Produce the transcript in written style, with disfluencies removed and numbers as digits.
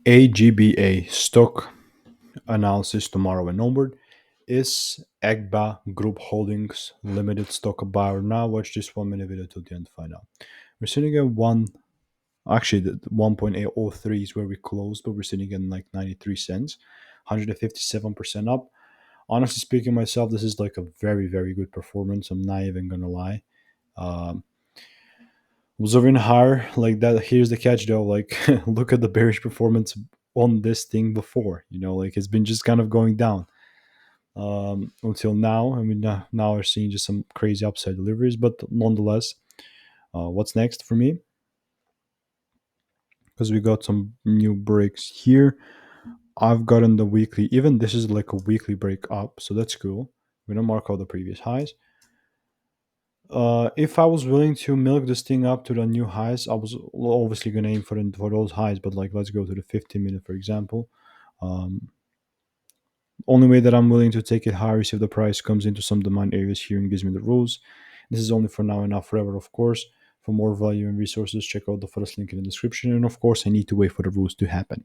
AGBA stock analysis tomorrow and onward. Is AGBA Group Holdings Limited stock a buy or not? Watch this 1 minute video till the end to find out. We're sitting at one. Actually, the 1.803 is where we closed, but we're sitting in like 93 cents, 157% up. Honestly speaking, myself, this is like a very, very good performance. I'm not even gonna lie. Um, observing higher like that. Here's the catch, though. Like, look at the bearish performance on this thing before. Like it's been just kind of going down until now. I mean, now we're seeing just some crazy upside deliveries, but nonetheless, what's next for me? Because we got some new breaks here. I've gotten the weekly, even this is like a weekly break up, so that's cool. We don't mark out the previous highs. If I was willing to milk this thing up to the new highs, I was obviously gonna aim for those highs. But like, let's go to the 15 minute, for example. Um, only way that I'm willing to take it higher is if the price comes into some demand areas here and gives me the rules. This is only for now and not forever, of course. For more value and resources, check out the first link in the description. And of course, I need to wait for the rules to happen.